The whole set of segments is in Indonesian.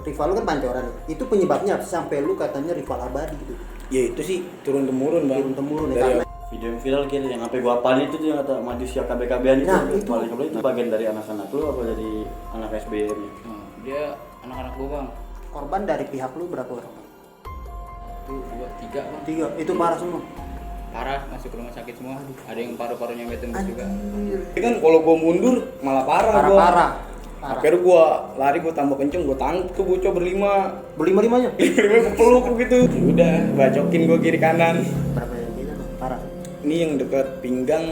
rival lu kan Pancoran. Itu penyebabnya sampai lu katanya rival abadi gitu. Ya itu sih turun temurun bang. Turun temurun ya, Dari karena Video yang viral kira yang sampai gua apalin itu tuh yang kata manusia KB-KB-an itu. Nah, itu. Itu bagian dari anak-anak lu apa dari anak SBM nya? Dia anak-anak gua bang. korban dari pihak lu berapa orang? 1, 2, 3 bang. 3. Itu parah semua. Parah, masuk rumah sakit semua. Ada yang paru-parunya tembus juga. Anjir. Tapi kan kalau gua mundur malah parah gua. Parah. Akhirnya gua lari, gua tambah kenceng, gua tangkep tuh bocah berlima. Berlima-limanya. Berlima gua peluk gitu. Udah bacokin gua kiri kanan. Berapa yang beda tuh? Parah. Ini yang dekat pinggang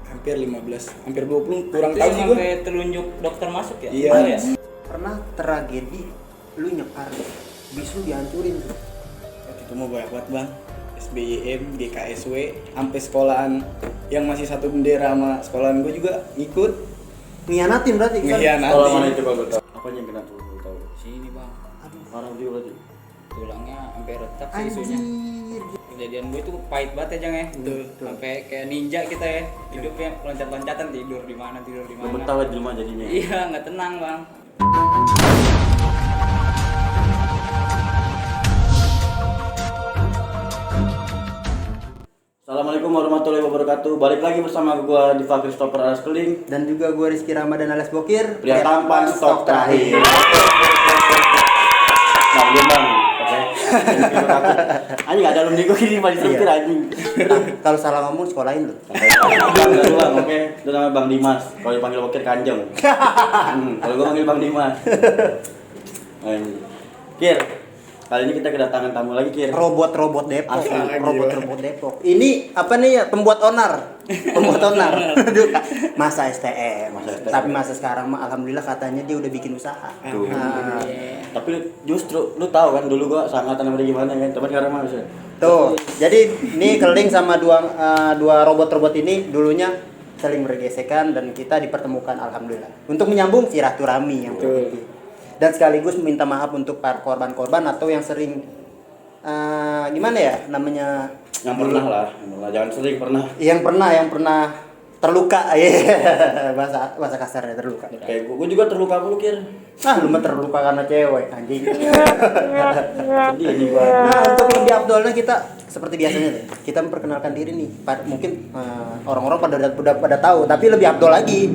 hampir 15, hampir 20, kurang Itu tahu yang sih gua. sampai telunjuk dokter masuk ya? Iya. Mana ya? Pernah tragedi lu nyekar bis lu dihancurin tuh. Waktu itu mau banyak banget bang. SBYM, GKSW, sampai sekolahan yang masih satu bendera sama sekolahan gue juga ngikut. Ngianatin berarti kan? Ngianatin. Sekolah mana itu kalau tahu? Apanya yang kena tuh lu tahu? Sini bang. Parah juga berarti. Tulangnya sampai retak sih isunya. Anjir. Kejadian gue itu pahit banget ya Jang ya. Betul. Sampai kayak ninja kita ya. Hidupnya loncat-loncatan, tidur di mana. Lu betah di rumah jadinya. Iya, nggak tenang bang. Assalamualaikum warahmatullahi wabarakatuh. Balik lagi bersama gua Diva Christopher alias Keling. Dan juga gue Rizky Ramadan alias Bokir. Pria tampan stok terakhir. Bang, diam bang. Oke. Anjing enggak ada alumni gua gini masih struktur anjing. Nah, kalau salah ngomong sekolahin lu. Bang, dulu bang, oke. Itu namanya Bang Dimas. Kalau dipanggil Bokir Kanjeng. Kalau gua panggil Bang Dimas. Anjing. Kir, kali ini kita kedatangan tamu lagi Kir. Robot-robot Depok. Asli. Robot-robot Depok. Ini apa nih ya? Pembuat onar. Pembuat onar. Aduh, masa STM. Masa STM. Tapi masa sekarang mah alhamdulillah katanya dia udah bikin usaha. Tuh. Nah, Tapi justru lu tahu kan dulu gua seangkatan sama dia gimana kan. Tapi sekarang mah bisa. tuh. Jadi ini Keling sama dua robot-robot ini dulunya saling bergesekan dan kita dipertemukan alhamdulillah. Untuk menyambung silaturahmi yang Betul. penting. Dan sekaligus minta maaf untuk para korban-korban atau yang sering gimana ya namanya Yang pernah lah, jangan sering pernah. yang pernah terluka ya bahasa kasarnya terluka. Kayak gua juga terluka mulu Kir. Lu mah terluka karena cewek anjing. Sedih nih gua. Nah, untuk lebih afdolnya kita seperti biasanya deh. Kita memperkenalkan diri nih. Mungkin orang-orang pada tahu, tapi lebih afdol lagi.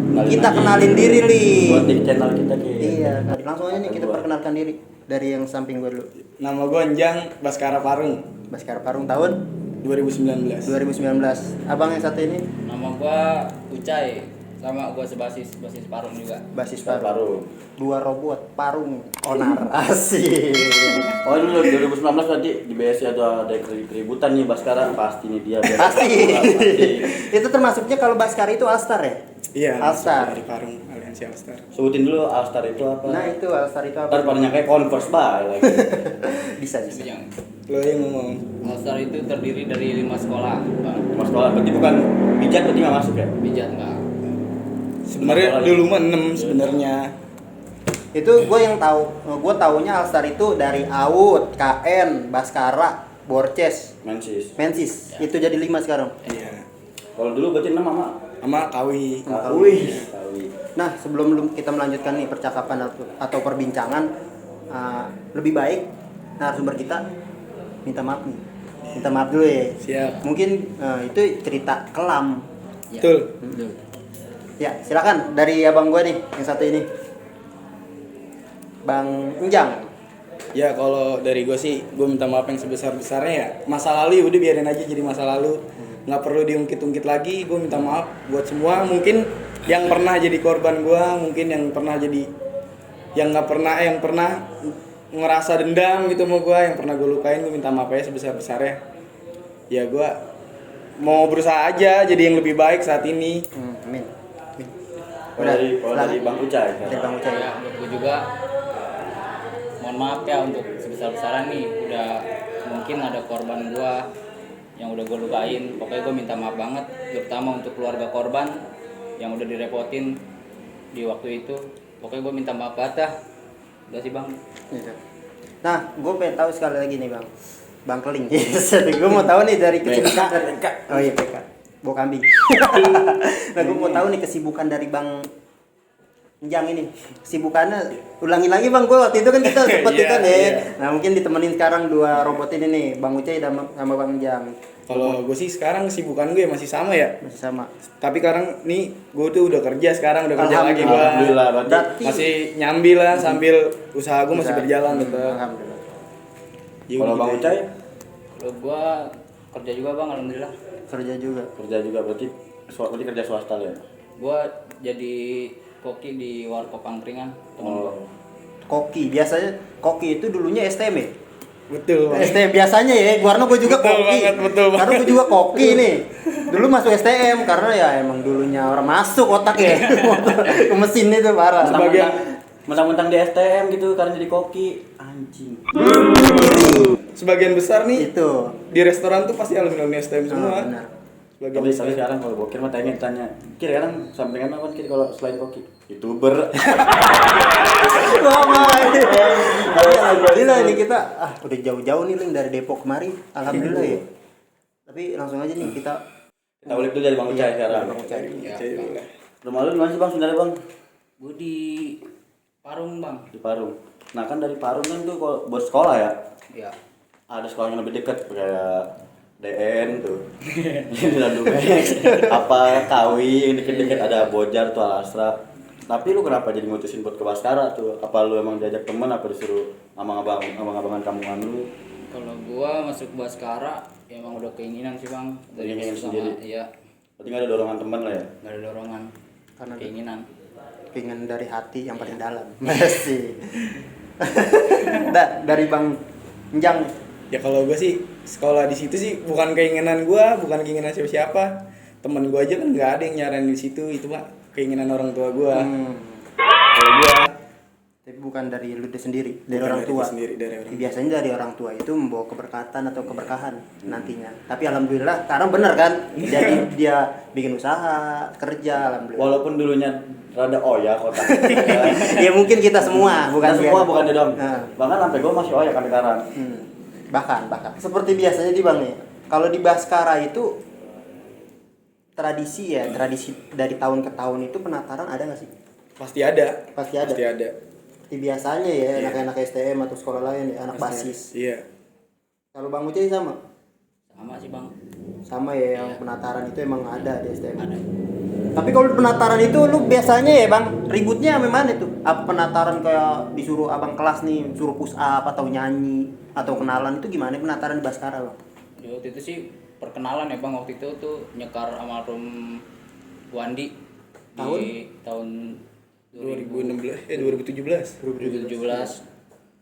Kita kenalin diri nih. Buat di channel kita Kir. Iya, langsung aja nih kita perkenalkan diri dari yang samping gue dulu. Nama gue Anjang Baskara Parung, Baskara Parung tahun 2019. 2019. Abang yang satu ini Nama gua Ucai, sama gua basis Parung juga. basis Baru. Parung. Dua robot Parung onar asik. Oh dulu 2019 berarti di BSC ada keributan nih Baskara pasti nih dia. Pasti. Pasti. Itu termasuknya kalau Baskara itu Alstar ya? Iya. Alstar. Dari Parung, Aliansi Alstar. Sebutin dulu Alstar itu apa? Nah, itu Alstar itu apa? Ntar pada nyangka Converse bay lagi. Bisa. Tapi Jang, Lo yang ngomong. Alstar itu terdiri dari 5 sekolah, Bang. Mas sekolah berarti bukan pijat berarti nggak masuk ya? Pijat enggak. Sebenarnya dulu mah 6 sebenarnya. Itu gue yang tahu, gue taunya Alstar itu dari AUD, KN, Baskara, Borces, Mensis. Mensis. Ya. Itu jadi 5 sekarang. Iya. Kalau dulu berarti 6 sama. Sama Kawi. Wih. Nah, sebelum kita melanjutkan nih percakapan atau perbincangan, lebih baik narasumber kita minta maaf nih. Minta maaf dulu ya. Siap. Mungkin itu cerita kelam. Ya. Betul. Ya, silakan dari abang gue nih yang satu ini. Bang Enjang. Ya kalau dari gue sih, gue minta maaf yang sebesar-besarnya ya. Masa lalu ya udah biarin aja jadi masa lalu. Nggak perlu diungkit-ungkit lagi. Gue minta maaf buat semua. Mungkin yang pernah jadi korban gue, mungkin yang pernah jadi, yang pernah ngerasa dendam gitu sama gue, yang pernah gue lukain, gue minta maaf aja sebesar-besarnya. Ya gue mau berusaha aja jadi yang lebih baik saat ini. Amin. Kalau dari silakan. Bang Ucai. Dari Bang Ucai. Ya, buat gue juga mohon maaf ya untuk sebesar-besaran nih, udah mungkin ada korban gua yang udah gue lukain. Pokoknya gue minta maaf banget, terutama untuk keluarga korban yang udah direpotin di waktu itu. Pokoknya gue minta maaf banget dah. Udah sih Bang. Gitu. Nah, gue pengen tahu sekali lagi nih Bang. Bang Keling. Yes. Gue mau tahu nih dari kesibukan. Oh iya PK. Bawa kambing. Nah, gue mau tahu nih kesibukan dari Bang Yang ini sibukannya ulangi lagi bang, gue waktu itu kan kita sempet Iya, itu nih. iya. Nah mungkin ditemenin sekarang dua robot ini nih, Bang Ucai sama Bang Jang. Kalau gue sih sekarang kesibukan gue masih sama ya. Masih sama. Tapi sekarang nih gue tuh udah kerja sekarang, udah kerja lagi gue. Alhamdulillah, berarti Berarti Masih nyambi lah sambil usaha gue masih bisa. berjalan tetap. Alhamdulillah. Ya, kalau gitu Bang aja. Ucai Kalau gua kerja juga bang, alhamdulillah. Kerja juga. kerja juga berarti kerja swasta ya. Gua jadi koki di warkop angkringan temen gua. Oh. Koki, biasanya koki itu dulunya STM ya? Betul. Bang. STM biasanya ya, karena gue juga Betul koki. banget, betul banget. Karena gue juga koki nih. Dulu masuk STM karena ya emang dulunya orang masuk otak ya. Ke mesin itu parah. Mentang-mentang di STM gitu karena jadi koki anjing. Sebagian besar nih Itu. di restoran tuh pasti alumni STM semua. benar. Sebagian Tapi besar. sekarang kalau bokir mah ditanya, Kir sekarang sampingan apa Kir kalau selain koki? YouTuber. Alhamdulillah ini kita udah jauh-jauh nih Ling dari Depok kemari. Alhamdulillah ya. Tapi langsung aja nih kita Kita ulik dulu dari Bang Ucai sekarang. Bang Ucai. Ya, Cai Bang. dulu lah. Rumah lu di mana sih Bang sebenarnya Bang? Gua di Parung bang. Di Parung. Nah kan dari Parung kan tuh kalau buat sekolah ya, Ya. ada sekolah yang lebih dekat kayak DN tuh. Di Landumek. Apa Kawi yang deket-deket ada Bojar tuh Al Asra. Tapi lu kenapa jadi mutusin buat ke Baskara tuh? Apa lu emang diajak temen apa disuruh abang-abangan kampungan lu? Kalau gua masuk Baskara ya emang udah keinginan sih bang dari Keinginan sama, sendiri. iya, Berarti nggak ada dorongan temen lah ya? nggak ada dorongan, Karena keinginan. pengen dari hati yang paling dalam. Masih. Dari Bang Jang. Ya kalau gue sih sekolah di situ sih bukan keinginan gue, bukan keinginan siapa-siapa. Temen gue aja kan nggak ada yang nyaranin di situ, itu mah keinginan orang tua gue. Kalau gue Tapi bukan dari lu sendiri, dari Bukan orang dari tua. gua sendiri, dari orang Biasanya dari orang tua itu membawa keberkatan atau keberkahan nantinya. Tapi alhamdulillah sekarang bener kan? Jadi dia bikin usaha, kerja, alhamdulillah. Walaupun dulunya rada oyak kota. Ya mungkin kita semua, bukan Kita semua dia. bukan dia dong. Nah. Bahkan sampai gue masih oyak sampai sekarang. Bahkan seperti biasanya di Bang nih. Kalau di Baskara itu tradisi ya, tradisi dari tahun ke tahun itu penataran ada nggak sih? pasti ada. Pasti ada. Pasti ada. Seperti biasanya ya, Iya. anak-anak STM atau sekolah lain ya, anak basis. Iya. Kalau Bang Ucai sama? Sama sih bang. Sama ya, yang penataran itu emang ada di STM. Ada. Tapi kalau penataran itu lu biasanya ya Bang, ributnya memang itu? Apa penataran kayak disuruh abang kelas nih, suruh push up atau nyanyi atau kenalan itu gimana penataran di Baskara Bang? Ya, waktu itu sih perkenalan ya bang, waktu itu tuh nyekar almarhum Wandi Tahun? di tahun 2017. 2017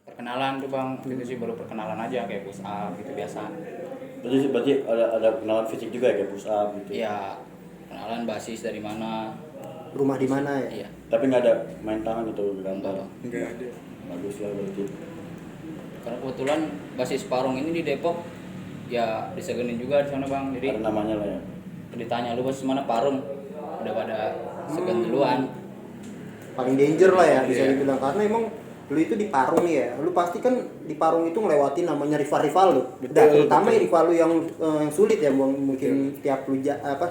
perkenalan tuh bang, waktu itu sih baru perkenalan aja kayak push up gitu biasa. Berarti ada kenalan fisik juga ya kayak push up gitu. Iya, kenalan basis dari mana. Rumah di mana ya? Iya. Tapi nggak ada main tangan gitu Enggak, gambar. Bang. Enggak ada. Bagus lah berarti. Karena kebetulan basis Parung ini di Depok ya disegenin juga di sana bang. Jadi Ada namanya lah ya. ditanya lu basis mana, Parung, udah pada segen duluan. Paling danger lah ya bisa Iya. dibilang, karena emang lu itu di Parung nih ya, lu pasti kan di Parung itu ngelewatin namanya rival-rival lu. Betul, Dan terutama betul. rival lu yang sulit ya Bang, mungkin setiap lu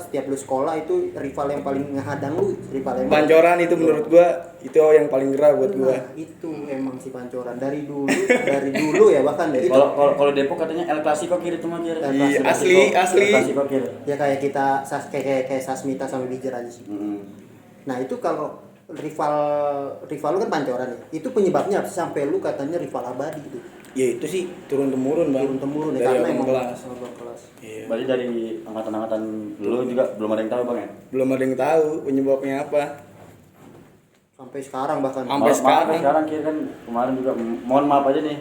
setiap lu sekolah itu rival yang paling ngehadang lu, rival yang Pancoran itu menurut gua itu yang paling gerah buat gua. Nah, itu emang si Pancoran dari dulu ya bahkan ya. Kalau Depok katanya El Clasico kiri tuh mah kiri. El Iya, Clasico. asli. El Clasico kiri. Ya kayak kita kayak Sasmita sama Bijer aja sih. Mm-mm. Nah itu kalau rival lu kan Pancoran ya, itu penyebabnya apa sih sampai lu katanya rival abadi gitu, Ya itu sih turun temurun bang. turun temurun ya, Dari karena abang emang kelas. abang kelas. Iya. Berarti dari angkatan-angkatan dulu juga belum ada yang tahu bang ya. Belum ada yang tahu penyebabnya apa. Sampai sekarang bahkan. Sampai sekarang. Sekarang kira kan kemarin juga mohon maaf aja nih.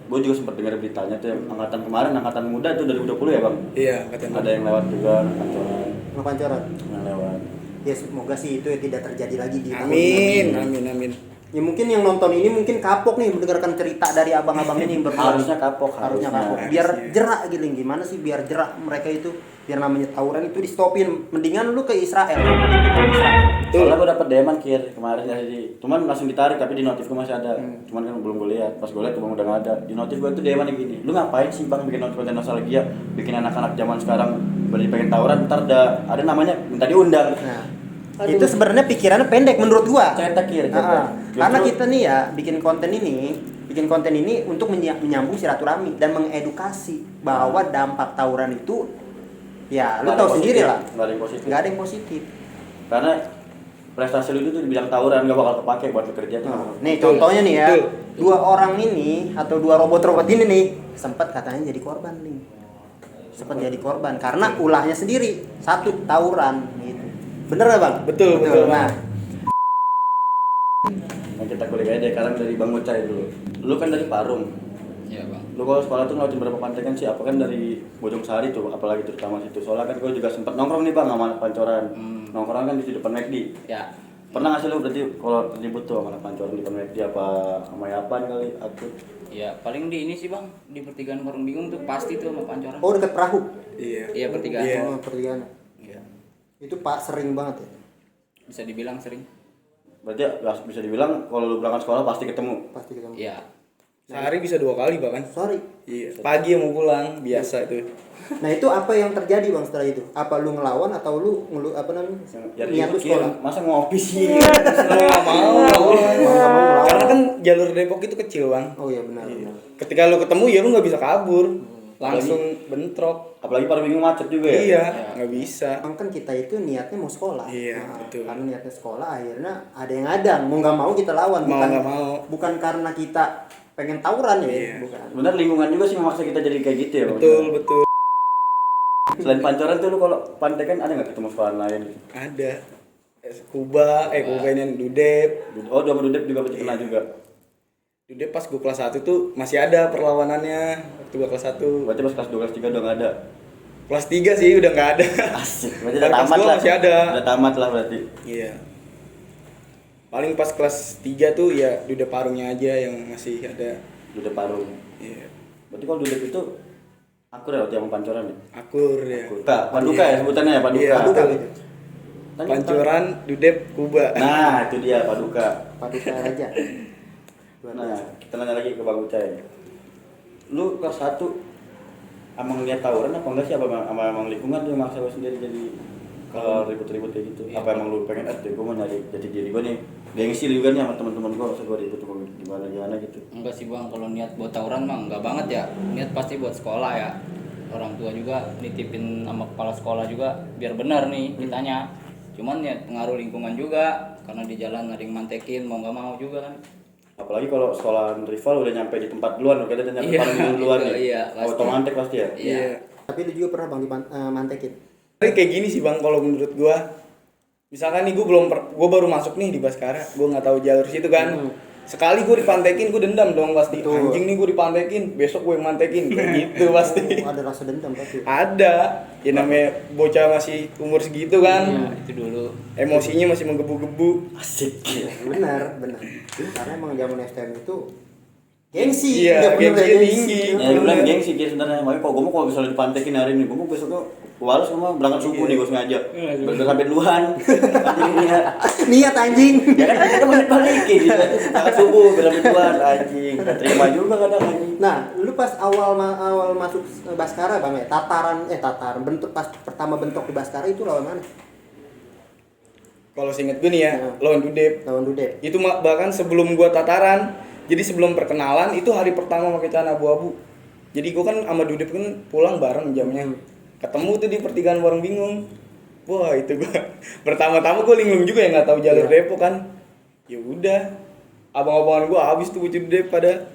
Gue juga sempat dengar beritanya tuh yang angkatan kemarin, angkatan muda tuh 2020 ya bang. Iya kata Ada yang lewat juga Pancoran Sama Pancoran. yang lewat. Ya semoga sih itu tidak terjadi lagi di tahun Amin, ini. amin, amin. Ya mungkin yang nonton ini mungkin kapok nih mendengarkan cerita dari abang-abang ini yang berdua. Harusnya kapok, harusnya harusnya. kapok. Biar Harusnya. jerak gitu, gimana sih biar jerak mereka itu, biar namanya tawuran itu di stopin. Mendingan lu ke Israel. Soalnya gue dapet DM kir kemarin dari, cuman langsung ditarik tapi di notif gue masih ada. Cuman kan belum gue lihat. Pas gue lihat bang udah nggak ada. Di notif gue tuh DM gini, lu ngapain sih bang bikin konten nostalgia, bikin anak-anak zaman sekarang berarti pengen tawuran, ntar ada namanya minta diundang. Nah, Itu sebenarnya pikirannya pendek menurut gua. Cetak kiri. Karena kita nih ya bikin konten ini untuk menyambung silaturahmi dan mengedukasi bahwa dampak tawuran itu ya lu tahu sendiri lah. Nggak ada yang positif. Karena prestasi lu itu tuh dibilang tawuran gak bakal kepake buat lu kerja tuh. Nih contohnya nih ya, dua orang ini atau dua robot-robot ini nih sempat katanya jadi korban nih. Sempat jadi korban karena ulahnya sendiri satu tawuran gitu. Bener gak bang? Betul. Nah, Yang kita kulik aja sekarang dari Bang Ucai dulu. Lu kan dari Parung. Iya bang. Lu kalau sekolah tuh ngelawatin berapa pantai kan sih? Apa kan dari Bojong Sari tuh, apalagi terutama situ. Soalnya kan gue juga sempat nongkrong nih bang sama anak pancoran. Nongkrong kan di depan McD. Ya. Pernah nggak sih lu berarti kalau ribut tuh sama anak pancoran di depan McD apa sama Yapan kali akut? Ya paling di ini sih bang, di pertigaan Warung Bingung tuh pasti tuh sama pancoran. oh dekat perahu. Iya pertigaan. Iya. Oh, pertigaan. Iya. Itu Pak sering banget ya. Bisa dibilang sering. Berarti ya, bisa dibilang kalau lu berangkat sekolah pasti ketemu. Pasti ketemu. Iya. Sehari bisa 2 kali bahkan. Sorry. Iya. Pagi mau pulang biasa itu. Nah itu apa yang terjadi bang setelah itu? Apa lu ngelawan atau lu apa namanya? Ya Niat lu ribut sekolah? ya, masa ngopi sih? Nggak mau. ngelawan. Karena kan jalur Depok itu kecil bang. Oh iya benar. benar. Ketika lu ketemu ya lu nggak bisa kabur, langsung bentrok. Apalagi pada bingung macet juga ya. Iya, nggak bisa. Emang kan kita itu niatnya mau sekolah. Iya, betul. Karena niatnya sekolah akhirnya ada yang adang. Mau nggak mau kita lawan. Mau Bukan, nggak mau. bukan karena kita pengen tawuran ya. Iya. Bukan. Bener lingkungan juga sih memaksa kita jadi kayak gitu ya. Bang? Betul. Selain pancoran tuh lu kalau pantai kan ada nggak ketemu sekolah lain? Ada. Kuba ini Dudep. Oh, dua Dudep juga berarti pernah juga. Dudep pas gue kelas 1 tuh masih ada perlawanannya waktu gue kelas 1. Berarti pas kelas 2 kelas 3 udah nggak ada. Kelas 3 sih udah nggak ada. Asik. Berarti udah Kelas tamat dua lah. masih ada. Udah tamat lah berarti. Iya. Paling pas kelas 3 tuh ya Dudep Parungnya aja yang masih ada. Dudep Parung. Iya. Berarti kalau Dudep itu akur ya waktu yang pancoran ya? Akur ya. Paduka ya sebutannya ya, Paduka. Iya, Paduka betul. gitu. Pancoran, Dudep, Kuba. Nah, itu dia Paduka. Paduka aja. Nah, kita nanya lagi ke Bang Ucai. Lu kelas 1 emang lihat tawuran apa enggak sih? Apa emang lingkungan tuh yang maksa lu sendiri jadi kalau ribut-ribut kayak gitu? Iya. Apa emang lu pengen gue mau nyari jati diri gue nih? Gengsi juga nih sama teman-teman gue, masa gue ribut tuh gimana gitu. Enggak sih bang, kalau niat buat tawuran mah enggak banget ya. Niat pasti buat sekolah ya. Orang tua juga nitipin sama kepala sekolah juga biar benar nih ditanya. Cuman ya pengaruh lingkungan juga karena di jalan ada yang mantekin mau nggak mau juga kan. Apalagi kalau sekolahan rival udah nyampe di tempat duluan, kita udah nyampe Iya, paling duluan itu, nih. iya, pasti. Otomatis pasti ya. Iya. Tapi lu juga pernah bang mantekin. Tapi kayak gini sih bang, kalau menurut gua, misalkan nih gua baru masuk nih di Baskara, gua nggak tahu jalur situ kan. Sekali gua dipantekin, gua dendam dong pasti. Betul. Anjing nih gua dipantekin, besok gua yang mantekin, kayak gitu pasti. Oh, ada rasa dendam pasti. Ada, ya namanya bocah masih umur segitu kan, Nah, itu dulu. emosinya masih menggebu-gebu. Asik. benar. Karena emang zaman STM itu gengsi. Iya, Nggak bener gengsinya kayak tinggi. Ya gue bilang gengsi dia sebenarnya. Makanya kalau gue mau kalau misalnya dipantekin hari ini, gue mau besoknya walau semua berangkat subuh nih gue sengaja. Biar sampai duluan. Iya. Niat anjing. Ya kan kita masih balikin gitu. Berangkat subuh biar sampai duluan anjing. Gak terima juga kadang anjing. Nah, lu pas awal masuk Baskara bang ya, tataran bentuk pas pertama bentuk di Baskara itu lawan mana? Kalau seinget gue nih ya, lawan Dudep. Lawan Dudep. Itu bahkan sebelum gua tataran, jadi sebelum perkenalan itu hari pertama pakai celana abu-abu. Jadi gua kan sama Dudep kan pulang bareng jamnya. Ketemu tuh di pertigaan Warung Bingung. Wah, itu gua pertama-tama gua linglung juga ya nggak tahu jalur Depok kan. Ya udah. Abang-abangan gua habis tuh wujud Dudep pada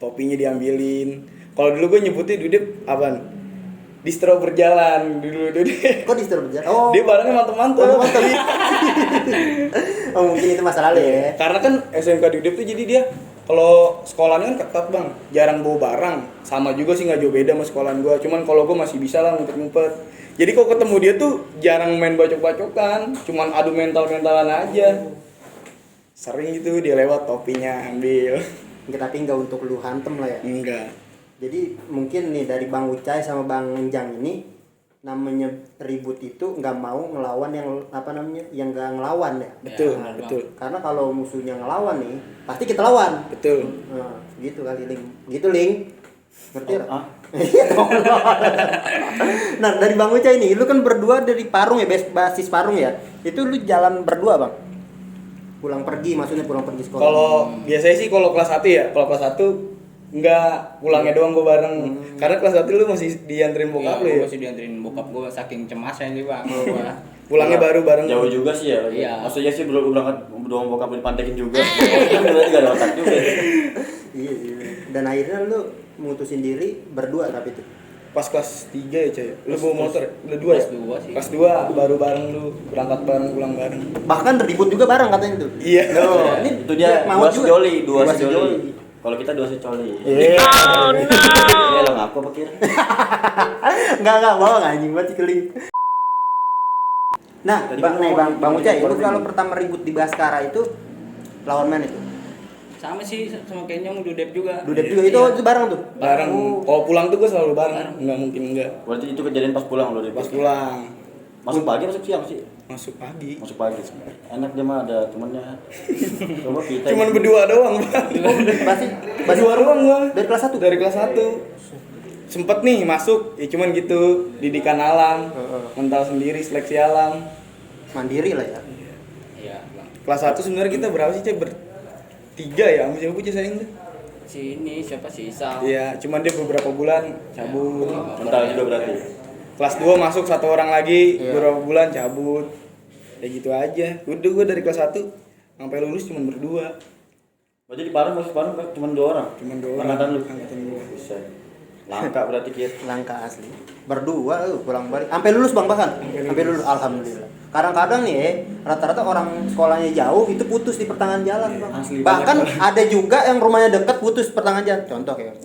topinya diambilin. Kalau dulu gua nyebutnya Dudep apaan? Distro berjalan dulu Dudep. Kok distro berjalan? Oh, Dia barangnya mantep-mantep. oh mungkin itu masalah ya. Karena kan SMK Dudep tuh jadi dia kalau sekolahnya kan ketat bang, jarang bawa barang. Sama juga sih nggak jauh beda sama sekolahan gua. Cuman kalau gua masih bisa lah ngumpet-ngumpet. Jadi kalau ketemu dia tuh jarang main bacok-bacokan, cuman adu mental-mentalan aja. Sering gitu dia lewat topinya ambil. Tapi nggak untuk lu hantem lah ya. Enggak. Jadi mungkin nih dari Bang Ucai sama Bang Jang ini namanya ribut itu nggak mau ngelawan yang yang nggak ngelawan ya. Betul, benar, betul. Karena kalau musuhnya ngelawan nih pasti kita lawan. Betul. Nah, gitu kali Ling. Gitu Ling. Ngerti ya? Ah, Nah, dari Bang Uca ini, lu kan berdua dari Parung ya, basis Parung ya. Itu lu jalan berdua, Bang? Pulang pergi, maksudnya pulang pergi sekolah. Kalau biasanya sih kalau kelas 1 ya, kalau kelas 1 enggak pulangnya doang gue bareng. Karena kelas 1 lu masih dianterin bokap lu Iya, ya. gue masih dianterin bokap gue saking cemasnya nih bang. Gua. Pulangnya baru bareng. jauh juga sih ya. Iya. Maksudnya sih belum berangkat doang bokap dipantekin juga. Kan berarti gak ada otak juga. Iya, iya. Dan akhirnya lu mutusin diri berdua tapi itu. Pas kelas 3 ya coy. Lu bawa motor ya? Udah 2 ya? Kelas 2 sih. Kelas 2 baru bareng lu, berangkat bareng, pulang bareng. Bahkan ribut juga bareng katanya tuh. Iya. Oh, ini Itu dia mau dua juga. sejoli, dua Dua sejoli. sejoli. Kalau kita dua sejoli. Iya. Ya lo ngaku apa kira? Enggak, bohong anjing banget sih keling. Nah, Tadi Bang, kan nih, ngomong Bang Uca, di lu Korban. kalau pertama ribut di Baskara itu lawan mana itu? Sama sih sama Kenyong Dudep juga. Dudep juga itu bareng tuh. Bareng. Oh. Kalau pulang tuh gue selalu bareng. Enggak mungkin enggak. Berarti itu kejadian pas pulang lo dari Pas pulang Masuk pagi masuk siang sih? masuk pagi. Masuk pagi. Enak dia mah ada temennya. Coba kita. Cuman berdua doang, Bang. Pasti Berdua doang gua. dari kelas 1. Dari kelas 1. Sempet nih masuk, ya cuman gitu, didikan alam, mental sendiri, seleksi alam. Mandiri lah ya. Iya bang. Kelas 1 sebenarnya kita berapa sih, Cek? Bertiga ya, sama siapa Cek sayang tuh? Si ini siapa sih Isal? Iya, cuman dia beberapa bulan cabut. Mental juga berarti. Kelas 2 masuk satu orang lagi, Iya. beberapa bulan cabut. Ya gitu aja. Udah gue dari kelas 1 sampai lulus cuma berdua. Berarti di Parung masuk Parung cuma 2 orang. Cuman 2 orang. Angkatan lu. Angkatan gua. Bisa. Langka berarti kira. Langkah asli. Berdua pulang balik. Sampai lulus Bang bahkan. Sampai lulus alhamdulillah. Kadang-kadang nih rata-rata orang sekolahnya jauh itu putus di pertengahan jalan, Bang. Asli Bahkan banget, ada juga yang rumahnya dekat putus pertengahan jalan. Contoh kayak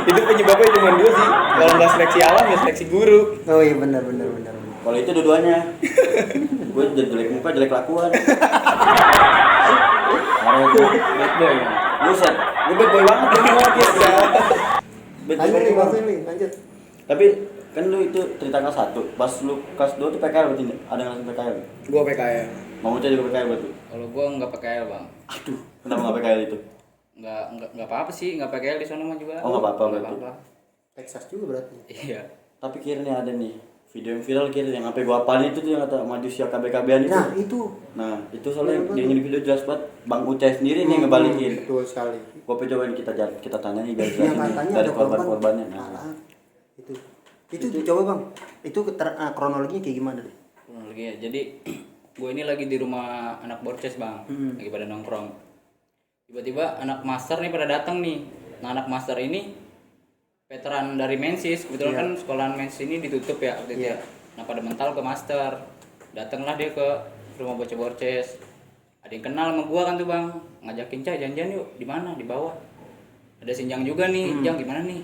Itu penyebabnya cuma 2 sih. Kalau nggak seleksi alam ya seleksi guru. Oh iya benar. Kalau itu dua-duanya. Gue jelek muka, jelek kelakuan. Parah itu. Bad boy bang. Buset, gue bad boy banget ya. Bad boy Lanjut nih, banget. lanjut. Tapi kan lu itu cerita kelas 1, pas lu kelas 2 tuh PKL berarti ada ngelasin PKL? Gua PKL. Mau cari juga PKL berarti? Kalau gua nggak PKL bang. Aduh, kenapa nggak PKL itu? Nggak apa-apa sih, nggak PKL di sana mah juga. Oh, nggak apa-apa berarti. apa-apa. Texas juga berarti. Iya. Tapi kira nih ada nih video yang viral kira yang sampai gua apalin itu tuh yang kata manusia KBKB-an itu. Nah, itu. Nah, itu soalnya dia di video jelas banget Bang Ucai sendiri nih ngebalikin. Betul sekali. Gua cobain kita tanya nih biar Yang jelasin nih katanya dari ada korban. korban-korbannya. Nah, Itu coba Bang. Itu kronologinya kayak gimana? Kronologi ya. Jadi gue ini lagi di rumah anak borces bang, lagi pada nongkrong. Tiba-tiba anak master nih pada datang nih. Nah anak master ini veteran dari Mensis, kebetulan kan sekolahan Mensis ini ditutup ya waktu itu ya. Nah pada mental ke master, datanglah dia ke rumah bocah borces. Ada yang kenal sama gua kan tuh bang, ngajakin Cai janjian yuk di mana di bawah. Ada Sinjang juga nih, Jang gimana nih?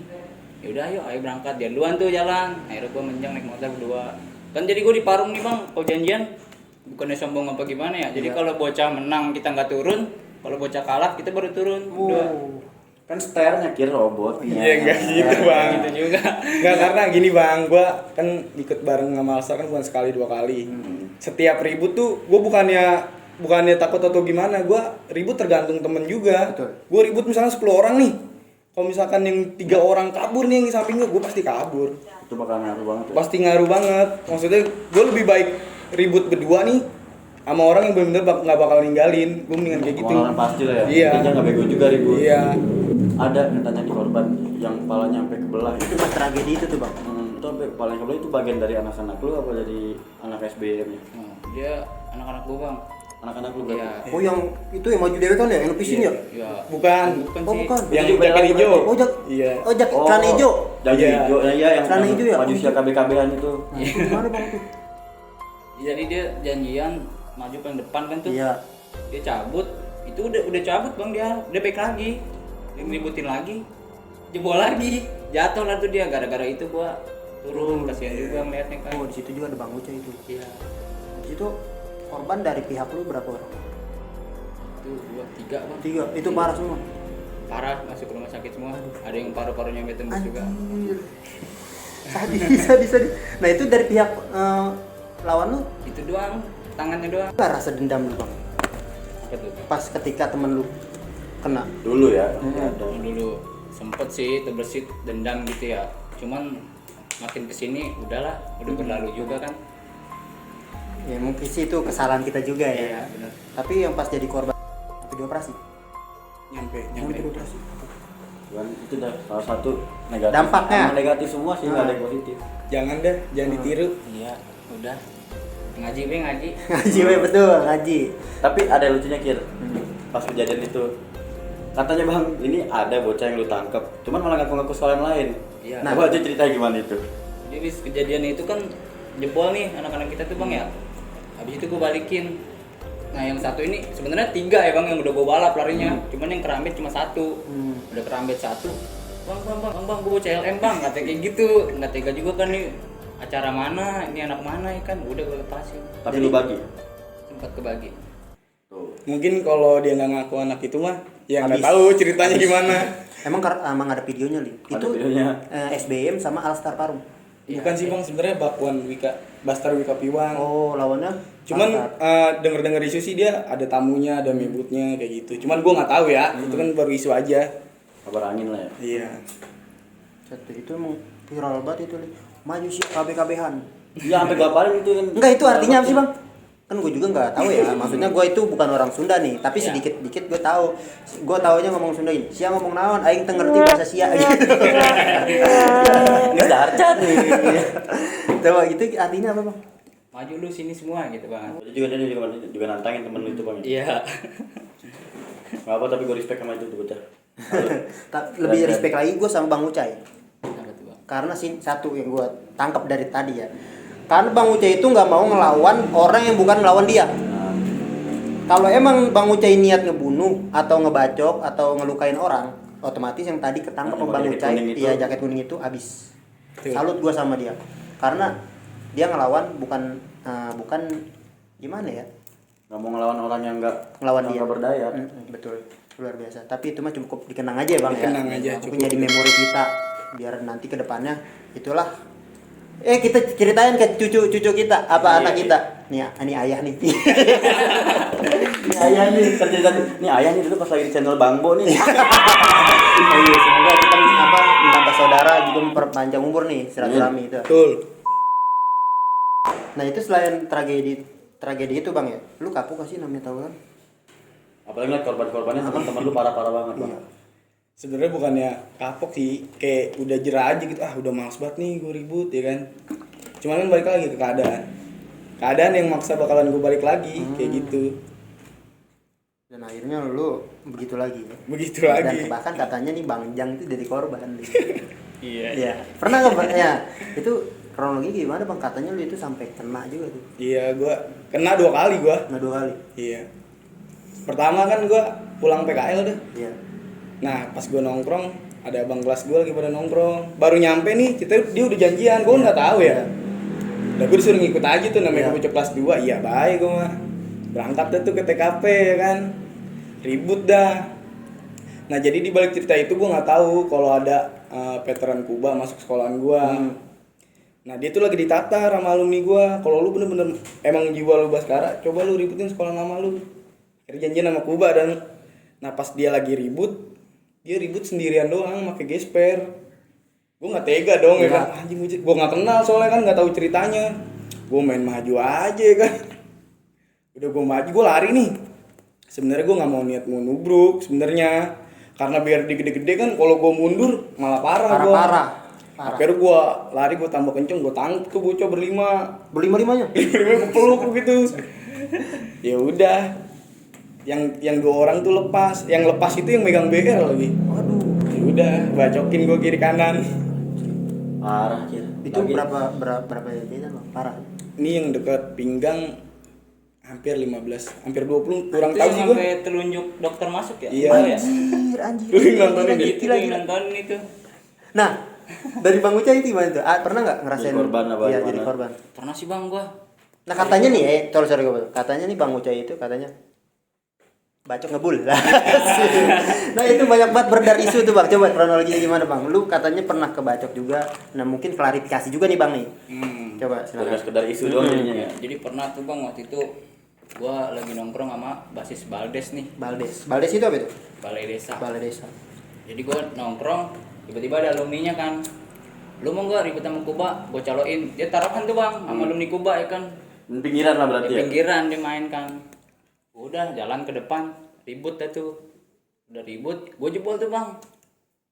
Ya udah ayo berangkat, dia duluan tuh jalan. Akhirnya gua menjang naik motor berdua. Kan jadi gua di Parung nih bang, kalau janjian bukannya sombong apa gimana ya. Jadi kalau bocah menang kita nggak turun, kalau bocah kalah kita baru turun berdua. kan setirnya kira robot. Iya enggak gitu, Bang. Gitu juga. Enggak, karena gini Bang, gua kan ikut bareng sama Alsar kan bukan sekali 2 kali. Setiap ribut tuh gua bukannya takut atau gimana, gua ribut tergantung temen juga. Betul. Gua ribut misalnya 10 orang nih. Kalau misalkan yang 3 orang kabur nih yang di samping gua pasti kabur. Itu bakal ngaruh banget ya. Pasti ngaruh banget. Maksudnya gua lebih baik ribut berdua nih sama orang yang benar-benar nggak bakal ninggalin. Gua mendingan kayak gitu. Orang pasti lah ya. Iya. Dia nggak bego juga ribut. Iya. Ada katanya di korban yang kepalanya sampai kebelah Itu pas tragedi itu tuh Bang. Itu sampai kepalanya kebelah itu bagian dari anak-anak lu apa dari anak SBM nya? Nah, dia anak-anak gua bang. Anak-anak lu berarti? Iya. Oh yang itu yang maju dewe kan ya, yang lepisin ya? Ya. Bukan. Bukan Oh sih. bukan. Yang Itu juga jaket lagi hijau. berarti. Oh jak. Iya. Oh jak celana hijau. Jadi Iya. hijau, ya yang Celana hijau ya? manusia KBKB-an itu. Gimana Bang tuh? Jadi dia janjian maju paling depan kan tuh. Iya. Dia cabut, itu udah cabut bang dia baik lagi, dia ngeributin lagi, jebol lagi, jatuh lah tuh dia gara-gara itu gua turun, kasihan juga ngeliatnya kan. Oh di situ juga ada Bang Uca itu. Iya, Di situ korban dari pihak lu berapa orang? itu 2, 3 bang. 3. Itu parah semua. Parah masuk ke rumah sakit semua. Ada yang paru-parunya sampai tembus juga. Anjir. Sadis. Nah itu dari pihak lawan lu Itu doang, tangannya doang. nggak rasa dendam lu Bang? Apa tuh? Pas ketika temen lu Kena. Dulu ya. Ada. Dulu sempet sih terbersit dendam gitu ya, cuman makin kesini udahlah, udah berlalu juga kan. Ya mungkin sih itu kesalahan kita juga ya. Iya, benar. Tapi yang pas jadi korban dioperasi. Nyampe Dioperasi. Cuman itu dah salah satu negatif. Dampaknya. Emang negatif semua sih, nggak ada yang positif. jangan dah, jangan ditiru. Iya, udah ngaji be ngaji. Ngaji we, betul, ngaji. Tapi ada lucunya Kir. Pas kejadian itu katanya bang, ini ada bocah yang lu tangkap, cuman malah ngaku-ngaku sekolah lain. Iya. Nah, coba aja ceritanya gimana itu? Jadi kejadian itu kan jebol nih anak-anak kita tuh bang ya. Habis itu gue balikin. Nah yang satu ini sebenarnya 3 ya bang yang udah gue balap larinya. Cuman yang kerambit cuma 1. Udah kerambit 1. Bang, gue bawa CLM bang. Katanya kayak gitu. Nggak tega juga kan nih. Acara mana? Ini anak mana ya kan? Udah gue lepasin. Tapi lu bagi. Sempat kebagi. Tuh. Mungkin kalau dia nggak ngaku anak itu mah, ya nggak Habis. tahu ceritanya gimana. Emang ada videonya, Li. Ada Itu videonya. SBM sama Alstar Parung. Bukan sih bang, sebenarnya Bakwan Wika, Bastar Wika Piwang. Oh, lawannya Cuman Alstar. denger-denger isu sih dia ada tamunya, ada mebutnya kayak gitu. Cuman gua nggak tahu ya, itu kan baru isu aja. Kabar angin lah ya. Iya. Itu emang viral banget itu, Li. Maju sih KB-KB-han. Iya sampai gaparin itu kan. Enggak, itu artinya apa sih, Bang? Kan gue juga nggak tahu ya. Maksudnya gue itu bukan orang Sunda nih, tapi Iya. sedikit-dikit gue tahu. Gue taunya ngomong Sunda ini. Sia ngomong naon, aing teu ngerti bahasa sia gitu. Nggak darcat nih. Coba itu artinya apa, Bang? Maju lu sini semua gitu bang. Itu juga dia juga nantangin temen lu itu bang. Iya. Gak apa tapi gue respect sama itu tuh bocah. Lebih respect lagi gue sama Bang Ucai. Apa tuh bang? Karena satu yang gue tangkap dari tadi ya. Karena Bang Ucai itu nggak mau ngelawan orang yang bukan ngelawan dia. Nah, Kalau emang Bang Ucai niat ngebunuh atau ngebacok atau ngelukain orang, otomatis yang tadi ketangkap Yang sama Bang jaket Ucai, kuning itu. iya jaket kuning itu habis. Betul. Salut gue sama dia. Karena dia ngelawan bukan gimana ya? nggak mau ngelawan orang yang Ngelawan dia. nggak berdaya. Betul. Luar biasa. Tapi itu mah cukup dikenang aja ya, Bang. Dikenang ya. aja, Cukup cukup. jadi memori kita biar nanti ke depannya itulah kita ceritain ke cucu kita apa Iya, anak iya. kita. Nih, ini ayah nih. Ini ayah nih. Kerja nih ayah nih dulu pas lagi di channel Bangbo nih. Iya, semoga kita menambah saudara juga memperpanjang umur nih silaturahmi itu. Betul. Nah, itu selain tragedi itu, Bang ya. Lu kapok gak sih namanya tawuran? Apalagi ngeliat korban-korbannya teman-teman lu parah-parah banget bang. Iya. Sebenarnya bukannya kapok sih, kayak udah jerah aja gitu. Udah males banget nih gue ribut ya kan. Cuman kan balik lagi ke keadaan. Keadaan yang maksa bakalan gue balik lagi kayak gitu. Dan akhirnya lu begitu lagi ya. Begitu Dan lagi. bahkan katanya nih Bang Jang itu jadi korban. Iya. Iya. Pernah nggak Bang? Ya, itu kronologi gimana Bang? Katanya lu itu sampai kena juga tuh. Iya, gue kena 2 kali gue. Kena 2 kali. Iya. Pertama kan gue pulang PKL deh. Iya. Nah pas gue nongkrong, ada abang kelas gue lagi pada nongkrong. Baru nyampe nih, dia udah janjian, gue nggak tahu ya. Udah gue disuruh ngikut aja tuh, namanya Iya. bocah kelas 2. Iya baik gue mah. Berangkat dah tuh ke TKP ya kan. Ribut dah. Nah jadi di balik cerita itu gue nggak tahu kalau ada veteran Kuba masuk sekolahan gue. Nah dia tuh lagi ditatar sama alumni gue. Kalau lu bener-bener emang jiwa lu Baskara, coba lu ributin sekolah lama lu. Akhirnya janjian sama Kuba dan nah pas dia lagi ribut, dia ribut sendirian doang pakai gesper. Gue nggak tega dong ya kan. Anjing gue nggak kenal soalnya kan nggak tahu ceritanya. Gue main maju aja kan. Udah gue maju, gue lari nih. Sebenarnya gue nggak mau niat mau nubruk sebenarnya. Karena biar digede-gede kan kalau gue mundur malah parah. Parah. Akhirnya gue lari, gue tambah kenceng, gue tangkap tuh bocah berlima. Berlima-limanya. Gue peluk gitu. Ya udah. Yang 2 orang tuh lepas. Yang lepas itu yang megang BR lagi. Waduh. Ya udah, bacokin gue kiri kanan. Parah Kir. Itu Lagi- berapa jahitan Bang? Parah. Ini yang dekat pinggang hampir 15, hampir 20, kurang Itu tahu yang sih gue. sampai telunjuk dokter masuk ya? Iya. Oh, ya? Anjir. Lu yang nontonin Gila, Itu gila, yang gila. nontonin itu. Nah, dari Bang Ucai itu gimana tuh? Pernah nggak ngerasain? Jadi korban apa Iya, gimana? jadi korban. Pernah sih bang gua. Nah katanya nih, sorry gue. Katanya nih Bang Ucai itu katanya bacok ngebul. Nah itu banyak banget beredar isu tuh Bang. Coba kronologinya gimana Bang? Lu katanya pernah kebacok juga. Nah mungkin klarifikasi juga nih Bang nih. Coba Bukan silakan. sekedar isu doang jadinya ya. Jadi pernah tuh bang waktu itu Gua lagi nongkrong sama basis Baldes nih, Baldes itu apa itu? balai desa. Balai desa. Jadi gua nongkrong, tiba-tiba ada alumninya kan, lu mau nggak ribut sama Kuba? Gua caloin, dia taruhan tuh bang sama alumni Kuba ya kan. Pinggiran lah Di berarti ya. pinggiran dia main kan. Udah jalan ke depan, ribut dah tuh. Udah ribut, gue jebol tuh bang.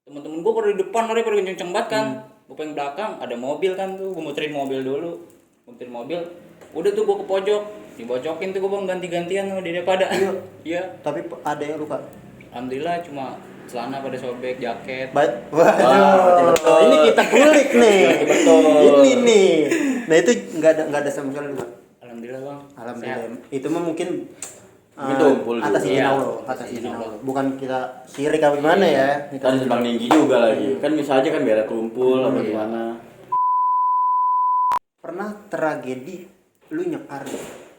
Temen-temen gue pada di depan, pada kenceng banget kan. Gue pengen belakang, ada mobil kan tuh, gue muterin mobil dulu. Muterin mobil, udah tuh gue ke pojok, dibocokin tuh gue bang, ganti-gantian sama dia pada. Iya. Iya. Tapi ada yang luka. Alhamdulillah cuma celana pada sobek, jaket. Waduh, betul. ini kita kulik nih. Betul. Ini nih. Nah itu nggak ada sama sekali luka. Alhamdulillah bang. Alhamdulillah. Sehat. Itu mah mungkin Itu kumpul atas juga. izin Iya, Allah, atas izin Allah. Bukan kita sirik apa gimana ya. Kan Bang tinggi juga lagi. Kan bisa aja kan biar kumpul apa gimana. Pernah tragedi lu nyekar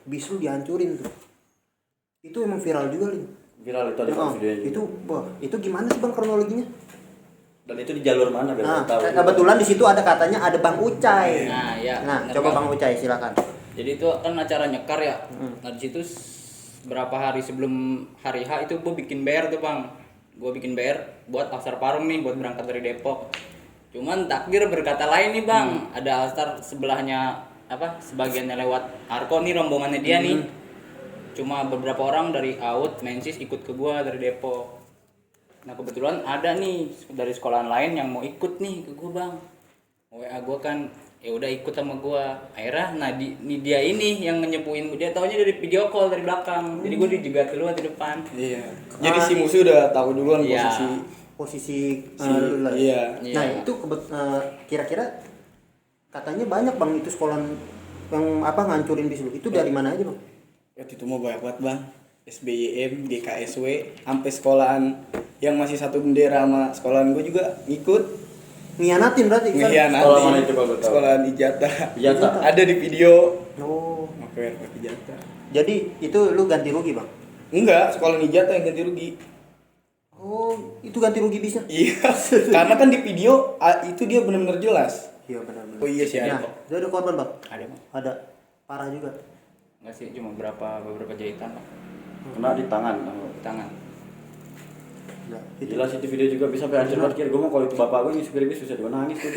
bis lu dihancurin tuh. Itu emang viral juga Lin. Viral itu ada Nah, videonya. itu gimana sih bang kronologinya? Dan itu di jalur mana biar Nah, kita tahu. kebetulan di situ ada katanya ada Bang Ucai. Nah, ya. Nah, bener, coba Bang. Bang Ucai silakan. Jadi itu kan acara nyekar ya. Nah di situ berapa hari sebelum hari H itu gue bikin BR tuh bang. Gue bikin BR buat Alstar Parung nih buat berangkat dari Depok. Cuman takdir berkata lain nih bang. Ada Alstar sebelahnya apa? Sebagiannya lewat Arko nih rombongannya dia nih. Cuma beberapa orang dari AUD, Mensis ikut ke gue dari Depok. Nah kebetulan ada nih dari sekolahan lain yang mau ikut nih ke gue bang. WA gue kan ya udah ikut sama gua. Akhirnya nah dia ini yang nyepuin, dia taunya dari video call dari belakang. Jadi gua dijegat duluan di depan. Iya. Jadi si musuh udah tahu duluan Iya. Posisi lu lah. iya. Nah, itu kira-kira katanya banyak Bang itu sekolah yang apa ngancurin bis lu. Itu dari mana aja, Bang? Waktu itu mau banyak banget bang. SBYM, GKSW, sampai sekolahan yang masih satu bendera sama sekolahan gue juga ngikut. Ngianatin berarti kan? Ngianatin. Sekolah mana itu kalau gue tahu? Sekolahan Ijata. Ijata. Ada di video. Oh. Pakai Ijata. Jadi itu lu ganti rugi, Bang? Enggak, sekolahan Ijata yang ganti rugi. Oh, itu ganti rugi bisnya? Iya. Karena kan di video itu dia benar-benar jelas. Iya benar-benar. Oh iya sih Nah, ada. itu ada korban, Bang? Ada Bang. Ada. Parah juga. Enggak sih, cuma beberapa jahitan Pak. Kena di tangan. Di tangan. Nah, itu. Gila sih itu video juga bisa sampai hancur banget kira. Gue mau kalau itu bapak gue yang supir bis bisa juga nangis tuh.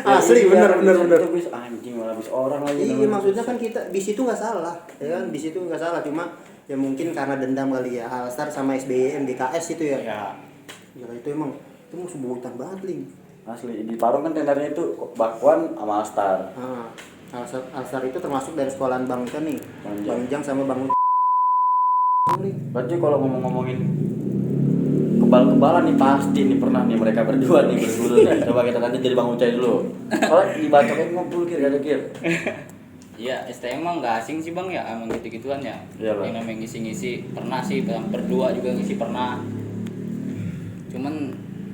Asli, bener. Itu bis anjing malah bis orang lagi. Iya, maksudnya kan kita bis itu nggak salah, ya kan? Bis itu nggak salah, cuma ya mungkin karena dendam kali ya. Alstar sama SBM, DKS itu ya. Ya. Ya itu emang itu musuh buyutan banget, Ling. Asli di Parung kan tendernya itu Bakwan sama Astar. Ah, Alstar itu termasuk dari sekolahan Bang Ikan nih. Bang Jang. Bang Jang sama Bang Berarti kalau ngomong-ngomongin kebal-kebalan nih pasti nih pernah nih mereka berdua nih berguru nih. Coba kita nanti jadi Bang Ucai dulu. Kalau dibacoknya ngumpul kir ada kir. Iya, STM mah nggak asing sih Bang ya, emang gitu-gituan ya. Iya, Bang. Yang namanya ngisi-ngisi pernah sih, berdua juga ngisi pernah. Cuman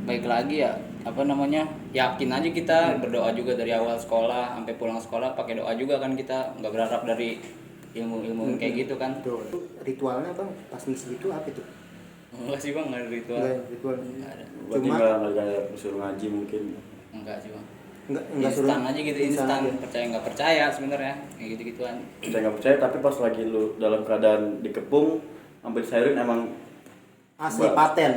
baik lagi ya, apa namanya, yakin aja kita, berdoa juga dari awal sekolah sampai pulang sekolah pakai doa juga kan, kita nggak berharap dari ilmu kayak gitu kan. Tuh, ritualnya Bang pas ngisi itu apa itu? Enggak sih Bang, nggak ada ritual. Enggak, ritual. Nggak ada. Berarti Cuma- nggak disuruh ngaji mungkin. Enggak sih Bang. Enggak suruh Instan aja gitu, instan. aja. Percaya nggak percaya sebenarnya, kayak gitu-gituan. Saya nggak percaya tapi pas lagi lu dalam keadaan dikepung sampai disairin emang Asli Bang. paten.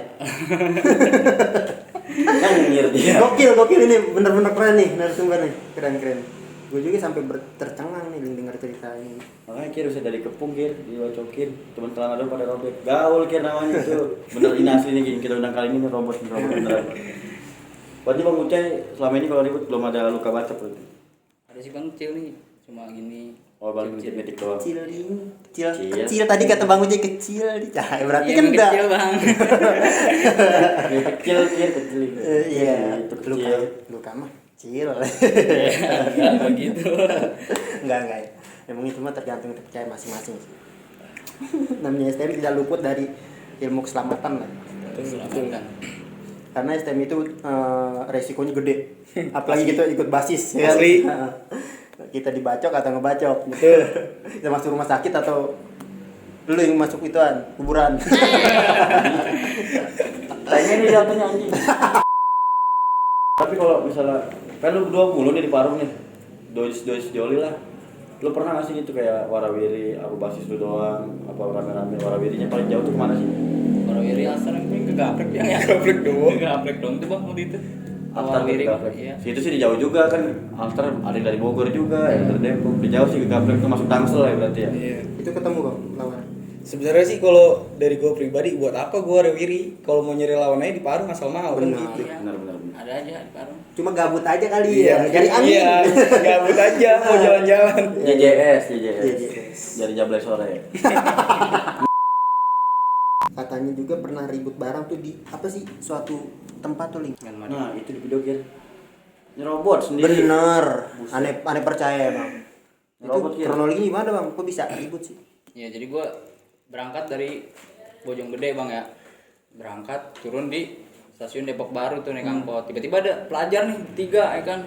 nyengir dia. Gokil ini bener-bener keren nih narasumber nih. Keren. Gue juga sampai tercengang nih dengar cerita ini. Makanya kir bisa dari kepung kir dibacokin. Cuman celana doang pada robek. Gaul kir namanya itu. Bener ini aslinya gini kita undang kali ini robot beneran. Berarti Bang Ucai selama ini kalau ribut belum ada luka bacok berarti. Ada sih Bang kecil nih, cuma gini. Oh balik metik doang. Kecil tadi kata Bang Ucai kecil. Berarti Iya, kan emang udah. kecil Bang. Kecil kir kecil. Iya, itu luka kecil. mah kecil. Enggak begitu. Enggak ya. Emang itu mah tergantung percaya masing-masing sih. Namanya STM tidak luput dari ilmu keselamatan lah. Selamatkan. Karena STM itu resikonya gede. Apalagi kita ikut basis ya. Asli. Kita dibacok atau ngebacok. Betul. Kita masuk rumah sakit atau lu yang masuk ituan kuburan. Tanya nih jatuhnya anjing. Tapi kalau misalnya kan lu berdua mulu nih di Parung nih. Dois joli lah. Lu pernah gak sih gitu kayak warawiri, aku basis lu doang, apa rame-rame warawirinya paling jauh tuh kemana sih? Warawiri asal yang paling kegaprek yang ya. Gaplek doang. Kegaprek dong tuh bang waktu itu. Altar Warawiri Gegaprek. iya. Situ sih di jauh juga kan. Altar ada yang dari Bogor juga, yang dari Depok. Di jauh sih Gegaprek tuh masuk Tangsel ya berarti ya. Iya. Itu ketemu bang lawan. Sebenarnya sih kalau dari gue pribadi buat apa gue rewiri? Kalau mau nyari lawan aja di Parung asal mau kan Benar. gitu. Iya. Benar. Ada aja di Parung. Cuma gabut aja kali ya. Cari angin. Iya, gabut aja mau jalan-jalan. JJS. JJS. Dari Jablay sore ya. Katanya juga pernah ribut bareng tuh di apa sih suatu tempat tuh Ling. Nah, itu di video gear. Nyerobot sendiri. Bener. Aneh percaya bang. Itu Robot, Kir. kronologi gimana bang? Kok bisa ribut sih? Ya jadi gue berangkat dari Bojonggede bang ya, berangkat turun di stasiun Depok Baru tuh naik angkot. Tiba-tiba ada pelajar nih 3 ya kan,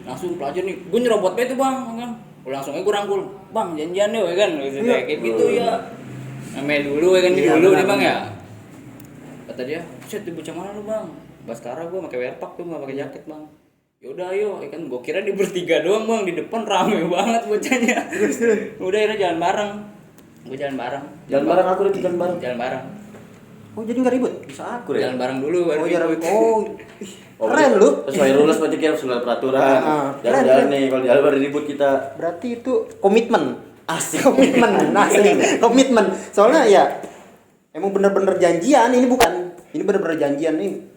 langsung pelajar nih, gue nyerobot itu bang ya kan, gue langsung gue rangkul, bang janjian deh ya kan, kayak gitu ya, namanya dulu ya kan, Iya, dulu benar, nih bang ya, benar. kata dia, set di bocah mana lu bang, Baskara gue pakai werpak tuh nggak pakai jaket bang. Yaudah ayo, ya kan gue kira di bertiga doang bang, di depan rame banget bocahnya. Udah akhirnya jalan bareng. Gue jalan bareng. Jalan bareng aku udah jalan bareng. Jalan bareng. Oh jadi nggak ribut? Bisa aku ya. Jalan bareng dulu baru Oh jalan. ribut. Oh keren lu. Sesuai rules berarti kita sesuai peraturan. Keren, Jalan-jalan keren. nih kalau jalan baru ribut kita. Berarti itu komitmen. Asik komitmen. Asli komitmen. Soalnya ya emang bener-bener janjian. Ini bukan. Ini bener-bener janjian nih.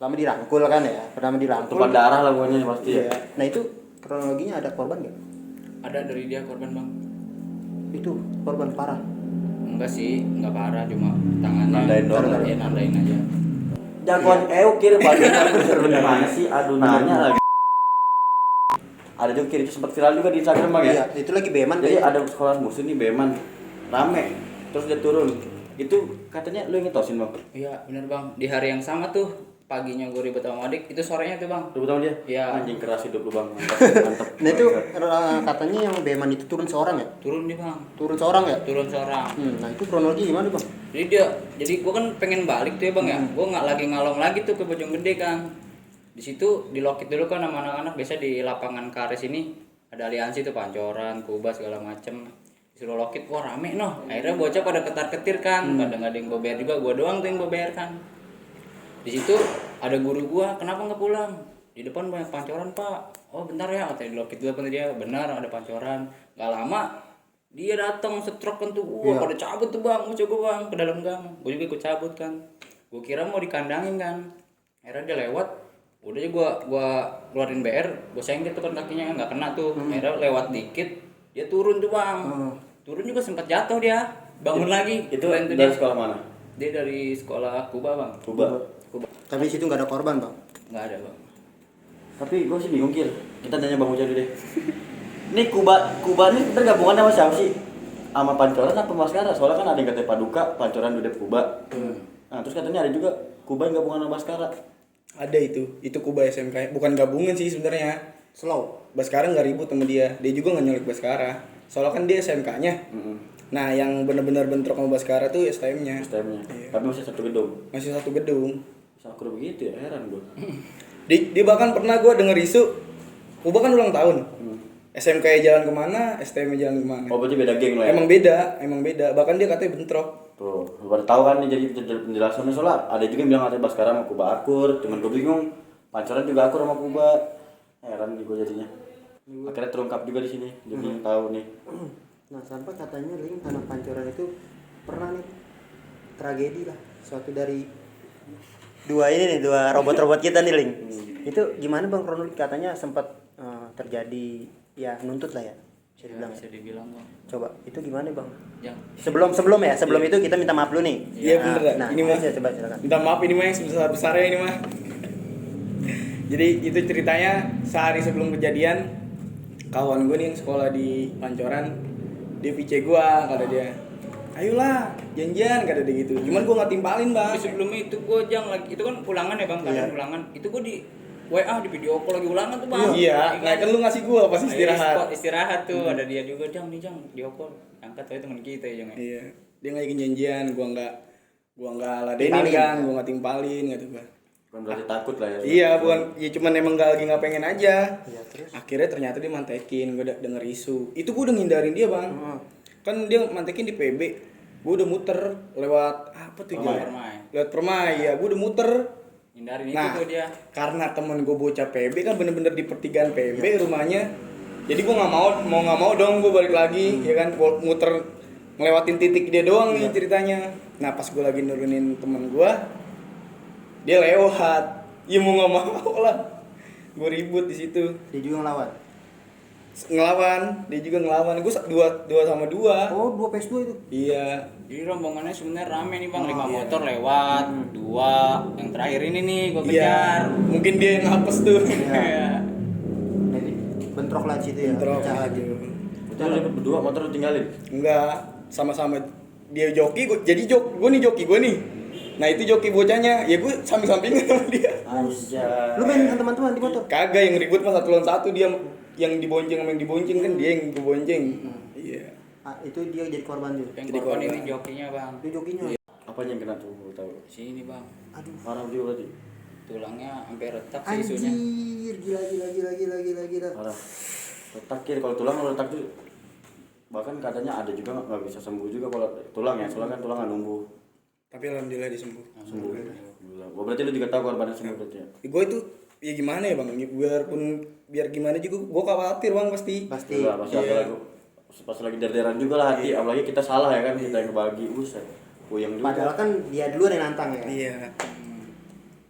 Pertama dirangkul kan ya. Pertama dirangkul. Tumpah darah lah pokoknya pasti ya. Iya. Nah itu kronologinya ada korban nggak? Ada dari dia korban bang. Itu korban parah. Enggak sih, enggak parah, cuma tangannya. Nandain doang. Ya nandain aja. Jagoan kir banyak bener mana sih? Aduh nanya lagi. Ada juga kir itu sempat viral juga di Instagram bang ya. Iya. Itu lagi beman. Jadi kayaknya. ada sekolah musuh nih Beman rame, terus dia turun. Itu katanya lu yang ngetosin bang. Iya bener bang. Di hari yang sama tuh paginya gue ribet sama adik, itu sorenya tuh bang. Lu tahu dia? Iya. Anjing keras hidup lu bang. Mantap. Nah itu katanya yang beman itu turun seorang ya? Turun nih bang. Turun seorang ya? Turun seorang. Nah itu kronologi gimana bang? Jadi gue kan pengen balik tuh ya bang ya. Gue nggak lagi ngalong lagi tuh ke Bojonggede kan. Di situ di lokit dulu kan sama anak-anak, biasa di lapangan kares ini ada aliansi tuh Pancoran, Kuba segala macem. Disuruh lokit, wah rame noh. Akhirnya bocah pada ketar-ketir kan. Kadang ada yang gue bayar juga, gue doang tuh yang gue bayar kan. Di situ ada guru gua, kenapa nggak pulang? Di depan banyak pancoran pak. Oh bentar ya, katanya di lokit dulu kan dia. Benar ada pancoran. Gak lama dia datang setruk kan tuh, wah pada cabut tuh bang, mau coba bang ke dalam gang. Gue juga ikut cabut kan. Gue kira mau dikandangin kan. Akhirnya dia lewat, udah aja gua keluarin BR, gue senggit tuh kan kakinya nggak kena tuh. Akhirnya lewat dikit, dia turun tuh bang. Turun juga sempat jatuh dia, bangun lagi. Itu Keren tuh dari dia. sekolah mana? Dia dari sekolah Kuba bang. Kuba. Tapi di situ nggak ada korban bang. Nggak ada bang. Tapi gue sih bingung kir. Kita tanya bang Uja dulu deh. Ini Kuba ini ntar gabungan sama siapa sih? Sama Pancoran apa Baskara? Soalnya kan ada yang katanya Paduka, Pancoran Dudep Kuba. Nah terus katanya ada juga Kuba yang gabungan sama Baskara. Ada itu Kuba SMK, bukan gabungan sih sebenarnya. Slow. Baskara nggak ribut sama dia juga nggak nyulik Baskara. Soalnya kan dia SMK-nya. Nah yang benar-benar bentrok sama Baskara tuh STM-nya. STM-nya. Iya. Tapi masih satu gedung. Masih satu gedung. Sakur begitu ya, heran gue. Dia bahkan pernah gue denger isu, Kuba kan ulang tahun. SMK jalan kemana, STM jalan kemana. Oh berarti beda geng lah ya? Emang beda. Bahkan dia katanya bentrok. Tuh, lu pada tahu kan nih jadi penjelasannya soalnya ada juga yang bilang katanya Baskara sama Kuba akur, cuman gue bingung. Pancoran juga akur sama Kuba. Heran nih gue jadinya. Akhirnya terungkap juga di sini. Jadi tahu nih. Nah sampai katanya Ling anak pancoran itu pernah nih tragedi lah. Suatu dari dua robot-robot kita nih Ling. Itu gimana bang kronologi? Katanya sempat terjadi ya nuntut lah ya. Bisa dibilang. Bisa dibilang bang. Coba itu gimana bang? Yang Sebelum itu kita minta maaf dulu nih. Iya bener dah. Nah, Ini mah coba silakan. minta maaf ini mah yang sebesar-besarnya ini mah. Jadi itu ceritanya sehari sebelum kejadian kawan gue nih yang sekolah di Pancoran, dia VC gue kata dia, ayolah janjian kata dia gitu. Cuman gue nggak timpalin bang. Tapi sebelumnya itu gue lagi itu kan ulangan ya bang, kadang ulangan. Itu gue di WA di video call lagi ulangan tuh bang. Iya, nah kan lu ngasih gue pas istirahat. Istirahat tuh ada dia juga, Jang video call. Angkat tuh teman kita ya Jang. Iya, dia ngajakin janjian, gue nggak ladenin Timpalin. kan, gue nggak timpalin gitu kan. Bukan berarti takut lah ya. Iya, bukan, ya cuman emang lagi nggak pengen aja. Iya, terus. Akhirnya ternyata dia mantekin, gue denger isu. Itu gue udah ngindarin dia bang. Kan dia mantekin di PB, gue udah muter lewat apa tuh jalan? Lewat Permai, ya gue udah muter. Hindarin Nah, itu tuh dia. karena temen gue bocah PB kan bener-bener di pertigaan PB rumahnya. Jadi gue nggak mau dong gue balik lagi, ya kan, muter ngelewatin titik dia doang nih ceritanya. Nah pas gue lagi nurunin temen gue, dia lewat, ya mau nggak mau lah, gue ribut di situ. Dia juga ngelawan. Dia juga ngelawan, gue dua sama dua. Oh, 2 PS2 itu. Iya, Jadi rombongannya sebenarnya rame nih bang, 5 motor lewat, 2 yang terakhir ini nih gue kejar. iya, mungkin dia yang hapus tuh. Iya. Jadi bentrok lah situ ya. Bentrok Pecah lagi. gitu. Itu lu ribet berdua motor lu tinggalin. Enggak, sama-sama dia joki, gue nih joki gue nih. Nah itu joki bocahnya, ya gue samping-sampingan sama dia. Anjay. Lu main dengan teman-teman di motor? Kagak, yang ribut mah satu lawan satu, dia yang dibonceng sama yang dibonceng kan dia yang gue bonceng. Iya. Ah, itu dia jadi korban juga. Yang Jadi korban korban. ini jokinya bang. Itu jokinya. Apanya yang kena tuh lu tahu? Sini bang, Aduh. Parah juga berarti. tulangnya sampai retak sih isunya. Anjir, gila. Parah. Retak kiri, kalau tulang kalau retak tuh bahkan katanya ada juga nggak bisa sembuh juga kalau tulang ya, soalnya kan tulang nggak numbuh. Tapi alhamdulillah dia sembuh. Sembuh. Alhamdulillah. Oh, berarti lu juga tahu korbannya sembuh berarti ya? Gue itu ya gimana ya bang, biar gimana juga gue khawatir bang pasti. Pasti. Iya, pasti Iya. ada lagu. Pas lagi derderan juga lah hati, apalagi kita salah ya kan, kita yang ngebagi, buset. Puyeng juga. Padahal kan dia duluan yang nantang ya. Iya.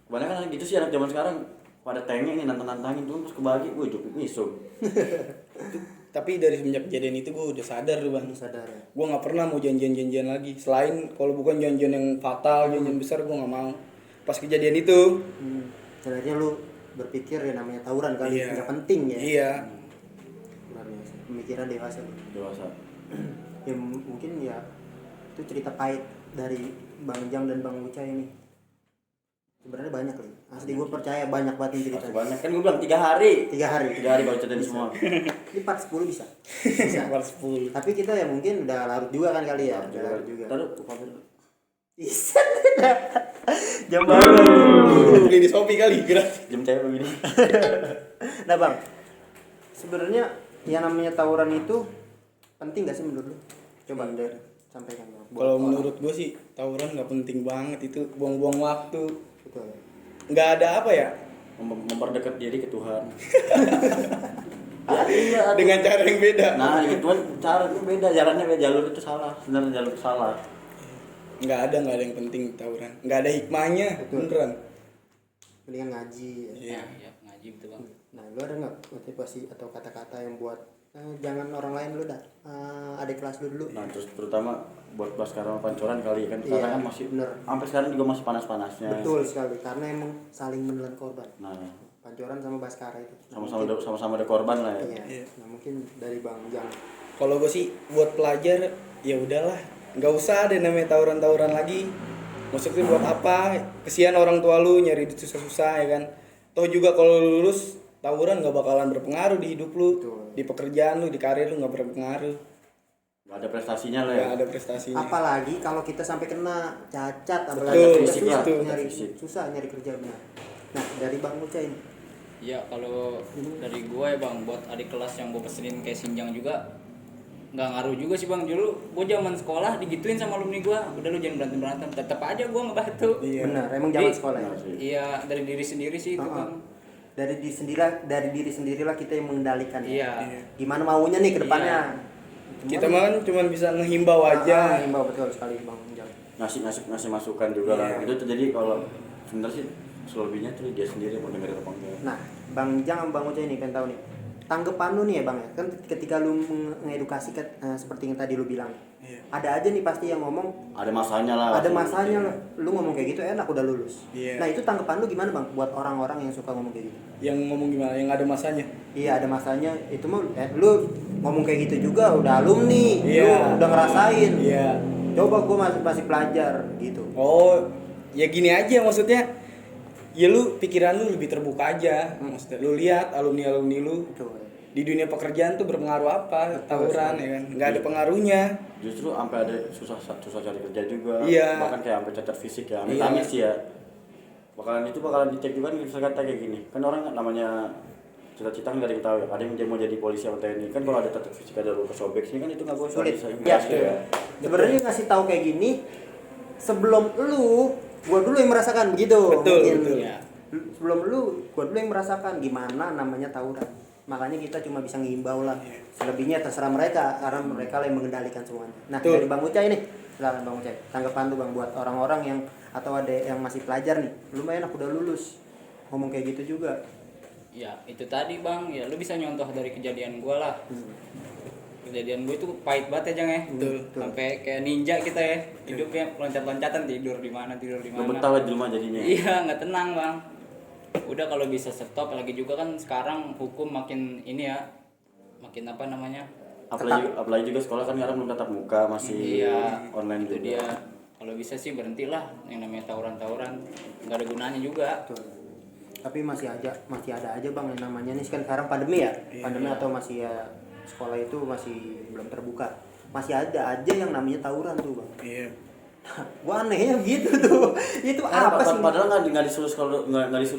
Kebanyakan kan gitu sih anak zaman sekarang pada tengeng nih nantang-nantangin tuh terus kebagi, gue cukup misum. Tapi dari semenjak kejadian itu gue udah sadar tuh bang. Sadar ya. Gue nggak pernah mau janjian-janjian lagi. Selain kalau bukan janjian yang fatal, janjian besar gue nggak mau. Pas kejadian itu, Dan akhirnya lu berpikir ya namanya tawuran kali, Iya. nggak penting ya. iya. Luar biasa. Pemikiran dewasa. Dewasa. Ya mungkin ya itu cerita pahit dari Bang Jang dan Bang Uca ini. Sebenarnya banyak nih. Asli gue percaya banyak banget ini cerita. Pasti banyak kan gue bilang 3 hari. 3 hari. 3 hari kalau ceritain semua. Ini part 10 bisa. Bisa. Nomor 10. Tapi kita ya mungkin udah larut juga kan kali ya. Udah larut juga. Taruh kamera. Bisa. Jam baru. Beli di Shopee kali gratis. Jam cewek begini. Nah Bang, sebenarnya yang namanya tawuran itu penting gak sih menurut lu? Coba deh sampaikan Bang. Buat Kalau orang. menurut gue sih tawuran nggak penting banget, itu buang-buang waktu. Betul. Nggak ada apa ya? Memperdekat diri ke Tuhan. Iya. Dengan cara yang beda. Nah, itu Tuhan cara itu beda, jalannya beda, jalur itu salah. Sebenarnya jalur itu salah. Nggak ada yang penting tawuran. Nggak ada hikmahnya, Betul. beneran. Mendingan ngaji ya. Iya. Ya ngaji betul bang. Nah, lu ada nggak motivasi atau kata-kata yang buat jangan orang lain lu dah, adik kelas lu dulu. Nah, terus terutama buat Baskara sama Pancoran kali ya kan, Iya, karena kan masih bener. sampai sekarang juga masih panas-panasnya. Betul sekali, karena emang saling menelan korban. Nah, Pancoran sama Baskara itu. sama-sama ada korban lah ya. Iya. Iya. Nah, mungkin dari Bang Jang. Kalau gue sih buat pelajar ya udahlah, nggak usah deh namanya tawuran-tawuran lagi. Maksudnya buat apa? Kesian orang tua lu nyari duit susah-susah ya kan. Toh juga kalau lu lulus tawuran nggak bakalan berpengaruh di hidup lu, Betul. di pekerjaan lu, di karir lu nggak berpengaruh. Gak ada prestasinya lah ya. Nggak ada prestasinya. Apalagi kalau kita sampai kena cacat, apalagi Betul, kerja fisik susah itu. nyari Fisik. susah nyari kerja benar. Nah, dari Bang Uca ini. Iya kalau dari gue ya bang, buat adik kelas yang gue pesenin kayak Sinjang juga nggak ngaruh juga sih bang. Dulu gue zaman sekolah digituin sama alumni gue, udah lu jangan berantem, tetap aja gue ngebantu. Iya. Benar, emang zaman Jadi, sekolah ya. Benar sih. Iya dari diri sendiri sih itu bang. Dari diri sendirilah kita yang mengendalikan. Iya. Gimana maunya nih ke depannya? Kita mah kan cuma bisa ngehimbau aja. Himbau betul sekali Bang Jang. Ngasih masukan juga lah. Iya. Itu terjadi kalau sebenarnya sih selebihnya tuh dia sendiri mau dengerin apa enggak. Nah, Bang Jang sama Bang Uca ini pengen tahu nih. Tanggapan lu nih ya Bang ya. Kan ketika lu mengedukasi seperti yang tadi lu bilang. Iya. Ada aja nih pasti yang ngomong Ada masanya lah. ada masanya lah. Lu ngomong kayak gitu enak udah lulus. Iya. Nah, itu tanggapan lu gimana Bang buat orang-orang yang suka ngomong kayak gitu? Yang ngomong gimana? Yang ada masanya. Iya, ada masanya. Itu mah lu ngomong kayak gitu juga udah alumni. Iya. Lu udah ngerasain. Iya. Coba gua masih pelajar gitu. Oh, ya gini aja maksudnya. Ya lu pikiran lu lebih terbuka aja. Maksudnya lu lihat alumni-alumni lu Betul. di dunia pekerjaan tuh berpengaruh apa? Betul Tawuran sekali. ya kan. Nggak ada pengaruhnya. Justru sampai ada susah cari kerja juga. Iya. Bahkan kayak sampai cacat fisik ya. Iya. Amit sih ya. bakalan dicek juga nih, misalkan kayak gini kan orang namanya cita-cita nggak ada yang tahu ya, ada yang mau jadi polisi atau TNI kan, kalau ada tetap fisik ada luka sobek sini kan itu nggak boleh Oke, bisa ya. Sebenarnya ngasih tahu kayak gini sebelum gua dulu yang merasakan begitu. Betul, Mungkin betul. Ya. sebelum gua dulu yang merasakan gimana namanya tawuran. Makanya kita cuma bisa ngimbau lah. Selebihnya terserah mereka karena mereka lah yang mengendalikan semuanya. Nah, Betul. dari Bang Ucai nih, silakan Bang Ucai. Tanggapan tuh Bang buat orang-orang yang atau ada yang masih pelajar nih, lumayan aku udah lulus. Ngomong kayak gitu juga. Ya itu tadi bang, ya lu bisa nyontoh dari kejadian gue lah. Kejadian gue itu pahit banget ya Jang ya. Betul. Sampai kayak ninja kita ya, hidupnya loncat-loncatan, tidur di mana. nggak betah lah di rumah jadinya. Iya nggak tenang bang. Udah kalau bisa stop, lagi juga kan sekarang hukum makin ini ya, makin apa namanya? Apalagi juga sekolah kan sekarang belum tatap muka, masih Iya, online itu juga. dia. Kalau bisa sih berhentilah yang namanya tawuran-tawuran, nggak ada gunanya juga. Betul. Tapi masih ada aja Bang yang namanya nih kan sekarang pandemi ya. Pandemi atau masih ya sekolah itu masih belum terbuka. Masih ada aja yang namanya tawuran tuh Bang. Iya. Gua anehnya gitu tuh. Itu apa sih? Padahal nggak disuruh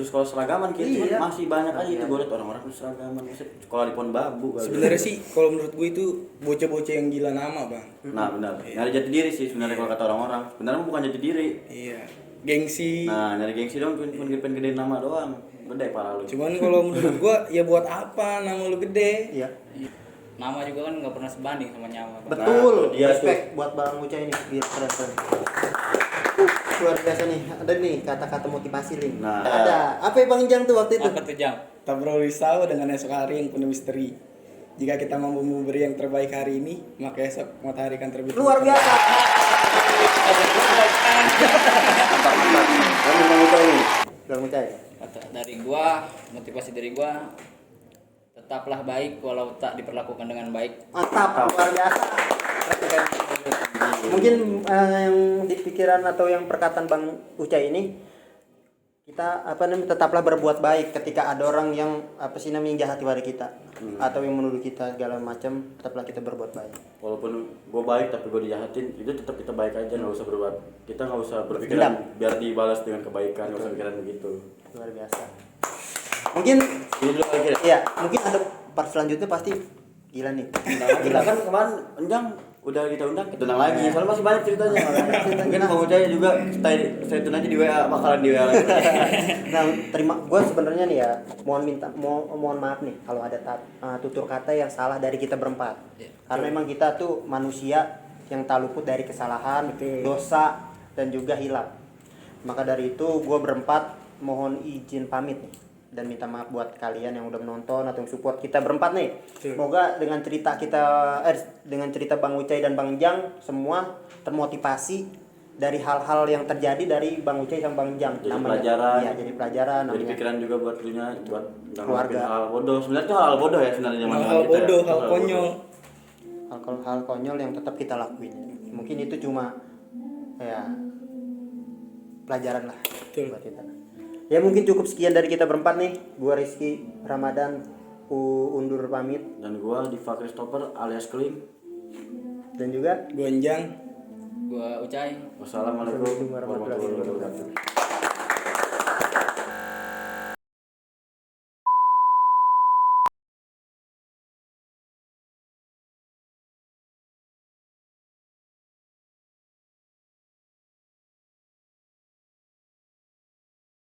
sekolah seragaman gitu, Iya. masih banyak aja itu Iya. gue liat orang-orang seragaman, sekolah di pohon bambu. kali. Sebenarnya sih kalau menurut gue itu bocah-bocah yang gila nama, Bang. Nah benar, nyari jati diri sih sebenarnya kalau kata orang-orang. Sebenarnya bukan jati diri. Iya. Gengsi. Nah nyari gengsi doang, pengen gedein nama doang, gede parah lu. Cuman kalau menurut gua ya buat apa nama lu gede? Iya. Nama juga kan nggak pernah sebanding sama nyawa Bang. Betul. dia Respect buat Bang Ucai ini. Iya, keren. Luar biasa nih. Ada nih kata-kata motivasi nih. Nah. Ada. Apa ya Bang Jang tuh waktu itu? Apa tuh Jang? Tak perlu risau dengan esok hari yang penuh misteri. Jika kita mampu memberi yang terbaik hari ini, maka esok matahari akan terbit. Luar biasa. Mantap. Kamu mau tahu nih? Bang Ucai. Kata dari gua, motivasi dari gua, tetaplah baik walau tak diperlakukan dengan baik. Mantap, luar biasa. Mungkin yang di pikiran atau yang perkataan Bang Ucai ini, kita tetaplah berbuat baik ketika ada orang yang yang jahat pada kita atau yang menuduh kita segala macam, tetaplah kita berbuat baik. Walaupun gue baik tapi gue dijahatin, itu tetap kita baik aja, nggak usah berbuat. Kita nggak usah Dendam. berpikiran biar dibalas dengan kebaikan, nggak usah pikiran begitu. Luar biasa. Mungkin Ini dulu lagi. ya, mungkin ada part selanjutnya pasti gila nih. Kita kan kemarin Enjang udah kita undang lagi, soalnya masih banyak ceritanya. Mungkin Bang Ucai juga saya tun aja di WA, bakalan di WA lagi. Nah, gue sebenarnya nih ya, mohon maaf nih kalau ada tutur kata yang salah dari kita berempat. Karena memang kita tuh manusia yang tak luput dari kesalahan, dosa dan juga hilaf. Maka dari itu gue berempat mohon izin pamit nih dan minta maaf buat kalian yang udah menonton atau yang support kita berempat nih. Semoga dengan cerita dengan cerita Bang Ucai dan Bang Jang semua termotivasi dari hal-hal yang terjadi dari Bang Ucai sama Bang Jang. Jadi pelajaran. Iya, jadi pelajaran Jadi namanya. pikiran juga buat dulunya, buat Keluarga. hal bodoh. Sebenarnya itu hal bodoh ya sebenarnya zaman Hal kita ya. bodoh, hal konyol. Hal konyol yang tetap kita lakuin. Mungkin itu cuma ya pelajaran lah buat kita. Ya mungkin cukup sekian dari kita berempat nih. Gua Rizky Ramadan undur pamit Dan gua Diva Christopher alias Kling. dan juga Gonjang. Gua Ucai. Wassalamualaikum warahmatullahi wabarakatuh.